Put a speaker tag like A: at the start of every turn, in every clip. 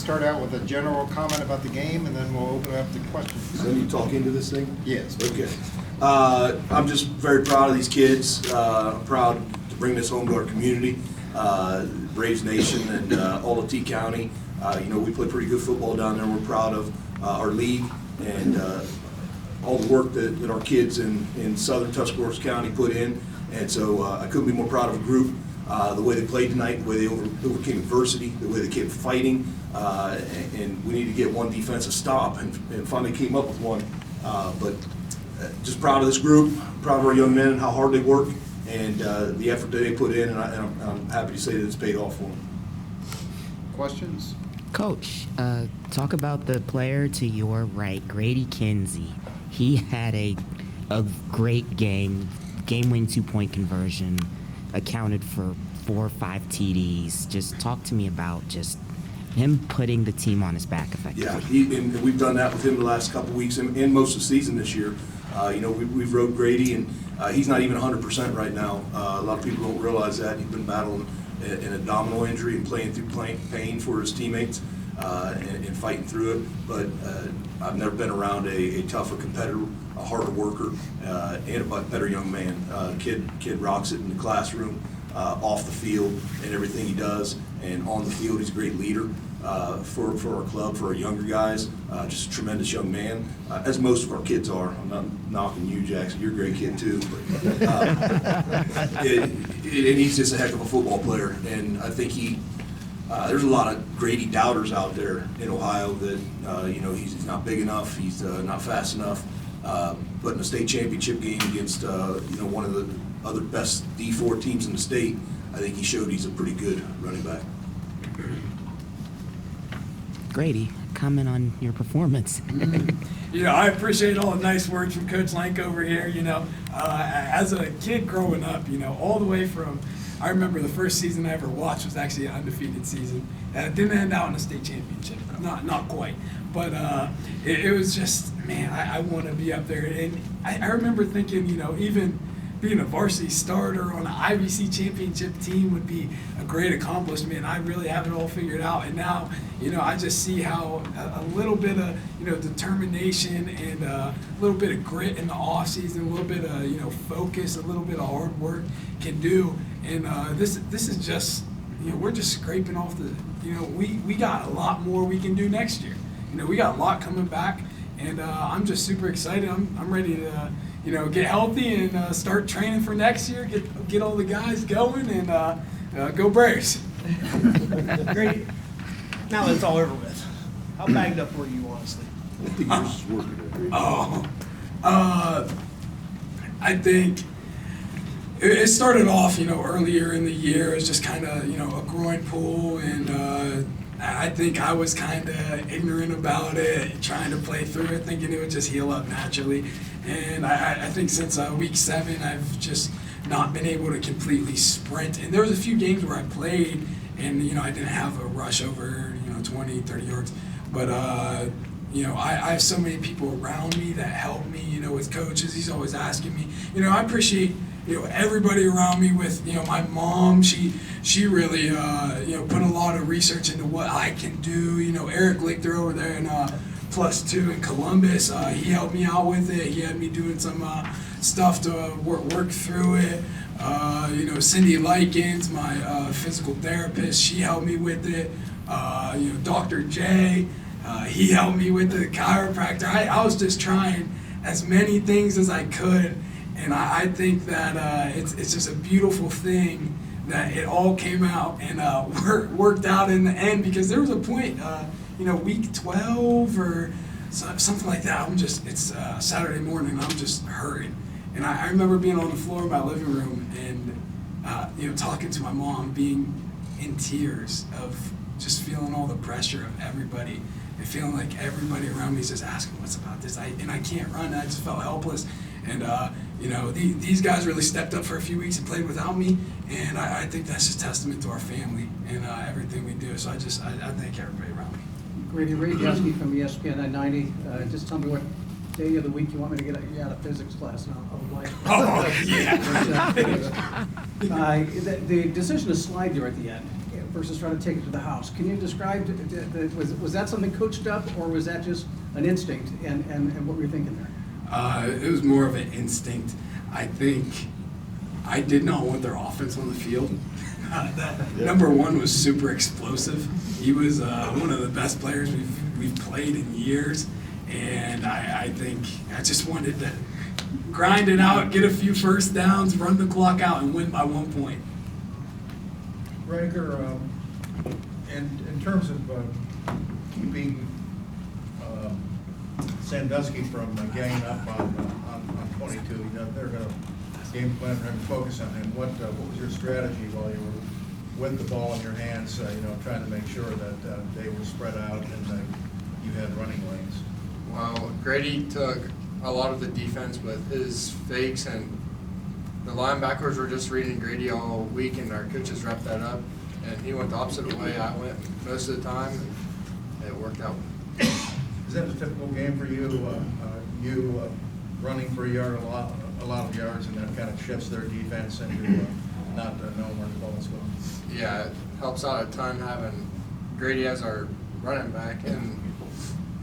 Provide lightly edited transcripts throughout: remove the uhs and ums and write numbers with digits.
A: start out with a general comment about the game, and then we'll open it up to questions.
B: Then you talk into this thing?
A: Yes.
B: Okay. I'm just very proud of these kids. I'm proud to bring this home to our community, Braves Nation and Olatee County. We play pretty good football down there. We're proud of our league and all the work that our kids in southern Tuscarawas County put in. And so I couldn't be more proud of a group. The way they played tonight, the way they overcame adversity, the way they kept fighting, and we need to get one defensive stop, and finally came up with one. But just proud of this group, proud of our young men and how hard they work, and the effort that they put in, and I'm happy to say that it's paid off for them.
A: Questions?
C: Coach, talk about the player to your right, Grady Kinsey. He had a great game-winning 2-point conversion, accounted for 4 or 5 TDs. Just talk to me about just him putting the team on his back effectively.
B: Yeah, and we've done that with him the last couple of weeks and most of the season this year. We've rode Grady, and he's not even 100% right now. A lot of people don't realize that. He's been battling an abdominal injury and playing through pain for his teammates and fighting through it. But I've never been around a tougher competitor, a harder worker, and a better young man. Kid rocks it in the classroom, off the field, and everything he does. And on the field, he's a great leader for our club, for our younger guys. Just a tremendous young man, as most of our kids are. I'm not knocking you, Jackson. You're a great kid too. And he's just a heck of a football player. And I think there's a lot of Grady doubters out there in Ohio that he's not big enough, he's not fast enough. But in a state championship game against one of the other best D4 teams in the state, I think he showed he's a pretty good running back.
C: Grady, comment on your performance.
D: I appreciate all the nice words from Coach Lank over here. As a kid growing up, all the way from, I remember the first season I ever watched was actually an undefeated season. It didn't end out in a state championship, not quite. But it was just, man, I want to be up there. And I remember thinking, even being a varsity starter on an IVC championship team would be a great accomplishment. I really have it all figured out. And now, I just see how a little bit of, determination and a little bit of grit in the off season, a little bit of, focus, a little bit of hard work can do. And this is just, we're just scraping off the, we got a lot more we can do next year. We got a lot coming back, and I'm just super excited. I'm ready to, get healthy and start training for next year, get all the guys going, and go Braves.
E: Great. Now that it's all over with, how bagged up were you, honestly?
B: I think yours is working.
D: I think it started off, earlier in the year as just kind of, a groin pull, and I think I was kind of ignorant about it, trying to play through it, thinking it would just heal up naturally. And I think since week 7, I've just not been able to completely sprint. And there was a few games where I played, and I didn't have a rush over 20, 30 yards. But I have so many people around me that help me. With coaches, he's always asking me. I appreciate everybody around me. With my mom, she really put a lot of research into what I can do. Eric Lichter over there in +2 in Columbus, he helped me out with it. He had me doing some stuff to work through it. Cindy Likens, my physical therapist, she helped me with it. Dr. J, he helped me with the chiropractor. I was just trying as many things as I could, and I think that it's just a beautiful thing that it all came out and worked out in the end, because there was a point, week 12 or something like that, it's Saturday morning, I'm just hurting. And I remember being on the floor of my living room and, talking to my mom, being in tears of just feeling all the pressure of everybody and feeling like everybody around me is just asking, what's about this? And I can't run. I just felt helpless. And, these guys really stepped up for a few weeks and played without me. And I think that's just testament to our family and everything we do. So I thank everybody around me.
E: Grady, Ray Gusky from ESPN 990. Just tell me what day of the week you want me to get you out of physics class, and I'll like.
D: Oh, yeah.
E: The decision to slide there at the end, versus trying to take it to the house. Can you describe, was that something coached up, or was that just an instinct, and what were you thinking there?
D: It was more of an instinct. I think I did not want their offense on the field. Number one was super explosive. He was one of the best players we've played in years, and I think I just wanted to grind it out, get a few first downs, run the clock out, and win by 1 point.
F: Rager, in terms of keeping Sandusky from ganging up on 22, you know, they're going to game plan and focus on him. What was your strategy while you were with the ball in your hands, you know, trying to make sure that they were spread out and you had running lanes?
G: Well, Grady took a lot of the defense with his fakes, and the linebackers were just reading Grady all week, and our coaches wrapped that up. And he went the opposite way I went most of the time, and it worked out.
F: Is that a typical game for you? Running for a yard, a lot of yards, and that kind of shifts their defense into not knowing where the ball's going.
G: Yeah, it helps out a ton having Grady as our running back, and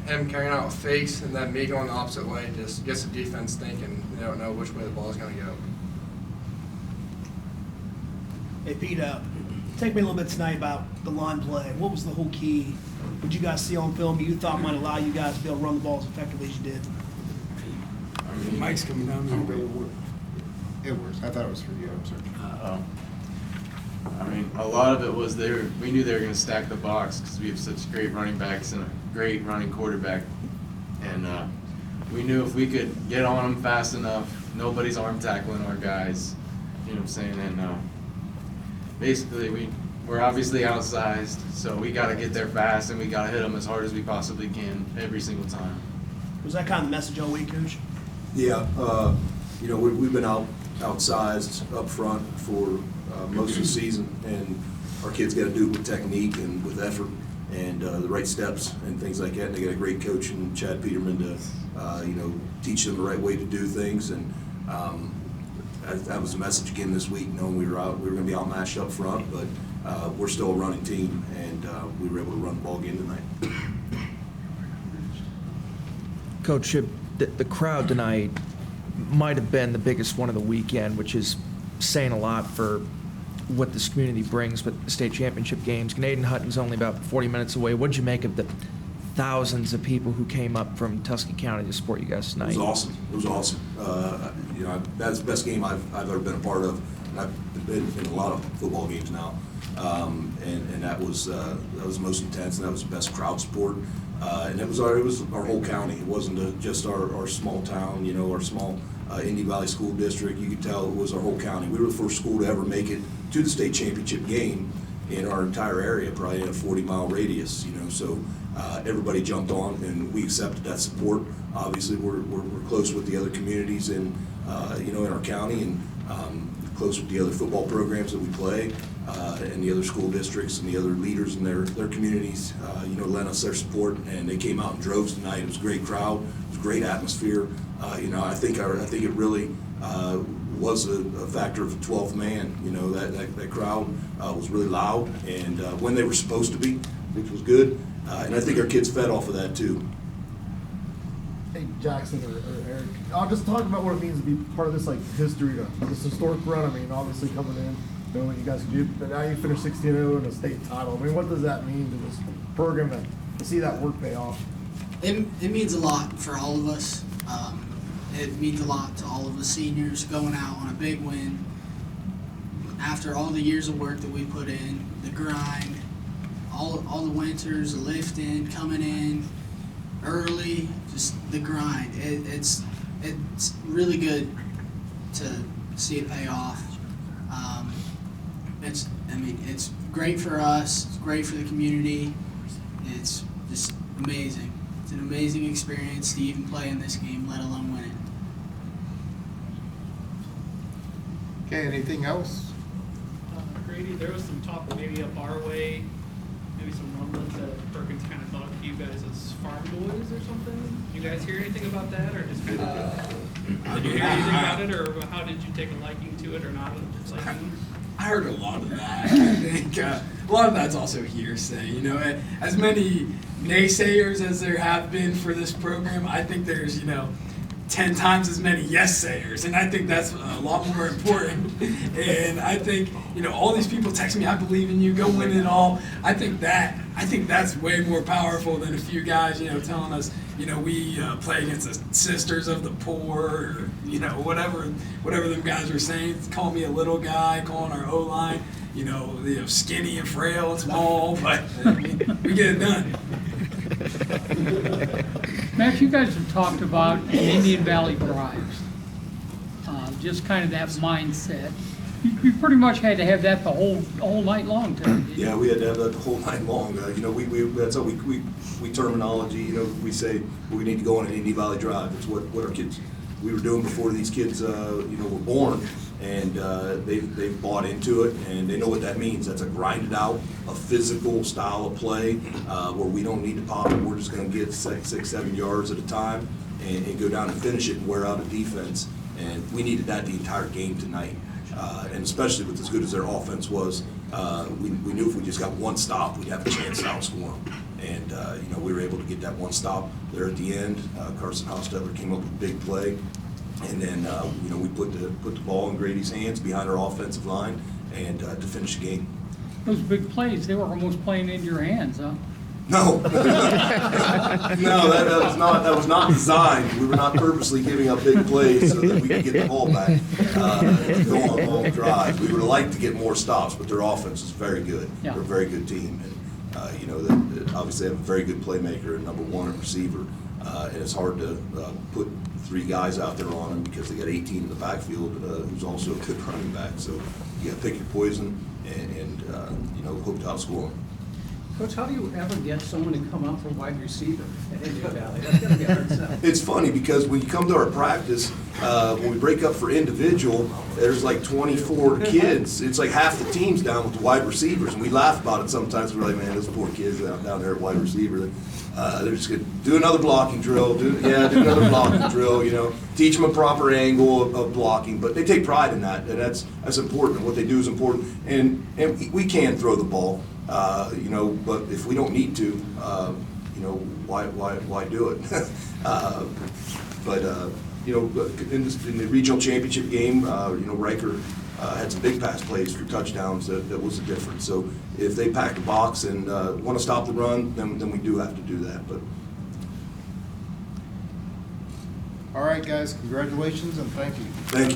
G: him carrying out fakes and then me going the opposite way just gets the defense thinking they don't know which way the ball is going to go.
H: Hey, Pete, take me a little bit tonight about the line play. What was the whole key? What you guys see on film you thought might allow you guys to be able to run the ball as effectively as you did?
D: Mike's coming down there.
A: It works. I thought it was for you. I'm sorry.
I: I mean, a lot of it was we knew they were going to stack the box because we have such great running backs and a great running quarterback. And we knew if we could get on them fast enough, nobody's arm tackling our guys. You know what I'm saying? And basically, we're obviously outsized, so we got to get there fast and we got to hit them as hard as we possibly can every single time.
H: Was that kind of the message all week, Coach?
B: Yeah, you know, we've been outsized up front for most of the season, and our kids got to do it with technique and with effort and the right steps and things like that. And they got a great coach in Chad Peterman to, you know, teach them the right way to do things. And that was the message again this week, knowing we were going to be outmatched up front, but we're still a running team, and we were able to run the ball again tonight.
J: Coach, the crowd tonight might have been the biggest one of the weekend, which is saying a lot for what this community brings with the state championship games. Canadian Hutton's only about 40 minutes away. What did you make of the thousands of people who came up from Tusky County to support you guys tonight?
B: It was awesome. It was awesome. You know, that's the best game I've ever been a part of. And I've been in a lot of football games now, and that was the most intense, and that was the best crowd support. And it was our whole county. It wasn't just our small town, you know, our small Indy Valley School District. You could tell it was our whole county. We were the first school to ever make it to the state championship game in our entire area, probably in a 40-mile radius, you know. So everybody jumped on, and we accepted that support. Obviously, we're close with the other communities in, you know, in our county, and close with the other football programs that we play, and the other school districts and the other leaders in their communities, you know, lent us their support, and they came out in droves tonight. It was a great crowd. It was a great atmosphere. You know, I think it really was a factor of the 12th man. You know, that crowd was really loud, and when they were supposed to be, which was good. And I think our kids fed off of that too.
K: Hey, Jackson or Eric, I'll just talk about what it means to be part of this history, this historic run. I mean, obviously coming in, knowing what you guys can do, but now you finished 16-0 in a state title. I mean, what does that mean to this program to see that work pay off?
L: It means a lot for all of us. It means a lot to all of the seniors going out on a big win. After all the years of work that we put in, the grind, all the winters, the lifting, coming in early, just the grind. It's really good to see it pay off. It's great for us. It's great for the community. It's just amazing. It's an amazing experience to even play in this game, let alone win it.
A: Okay, anything else?
M: Grady, there was some talk maybe up our way, maybe some rumblings that Perkins kind of thought of you guys as farm boys or something. Did you guys hear anything about that, or just kind of did you hear anything about it, or how did you take a liking to it or not liking?
D: I heard a lot of that. I think a lot of that's also hearsay. You know, as many naysayers as there have been for this program, I think there's 10 times as many yes-sayers, and I think that's a lot more important. And I think, all these people text me, I believe in you, go win it all. I think that's way more powerful than a few guys, telling us, we play against the sisters of the poor, or, whatever them guys were saying. Call me a little guy, calling our O-line, skinny and frail and small, but we get it done.
N: Max, you guys have talked about Indian Valley drives, just kind of that mindset. You pretty much had to have that the whole night long, didn't you?
B: Yeah, we had to have that the whole night long. That's how we terminology. We say we need to go on an Indian Valley drive. It's what our kids we were doing before these kids were born, and they've bought into it, and they know what that means. That's a grinded out, a physical style of play where we don't need to pop it. We're just going to get 6-7 yards at a time and go down and finish it and wear out a defense. And we needed that the entire game tonight. And especially with as good as their offense was, we knew if we just got one stop, we'd have a chance to outscore them. And we were able to get that one stop there at the end. Carson Hostetler came up with a big play, and then we put the ball in Grady's hands behind our offensive line, and to finish the game.
N: Those big plays, they were almost playing into your hands, huh?
B: No, no, that was not designed. We were not purposely giving up big plays so that we could get the ball back and go on long drives. We would have liked to get more stops, but their offense is very good.
N: Yeah.
B: They're a very good team, and they obviously have a very good playmaker and number one receiver. And it's hard to put 3 guys out there on them because they got 18 in the backfield who's also a good running back. So you got to pick your poison and hope to outscore them.
E: Coach, how do you ever get someone to come up for wide receiver at Indian Valley? That's gotta be a hard sell.
B: It's funny because when you come to our practice, when we break up for individual, there's like 24 kids. It's like half the team's down with the wide receivers, and we laugh about it sometimes. We're like, man, those poor kids down there at wide receiver. They're just going to do another blocking drill, do another blocking drill, teach them a proper angle of blocking. But they take pride in that, and that's important. What they do is important. And we can throw the ball. But if we don't need to, why do it? In the regional championship game, Riker had some big pass plays for touchdowns that was the difference. So if they pack the box and want to stop the run, then we do have to do that. But
A: All right, guys, congratulations and thank you.
B: Thank you.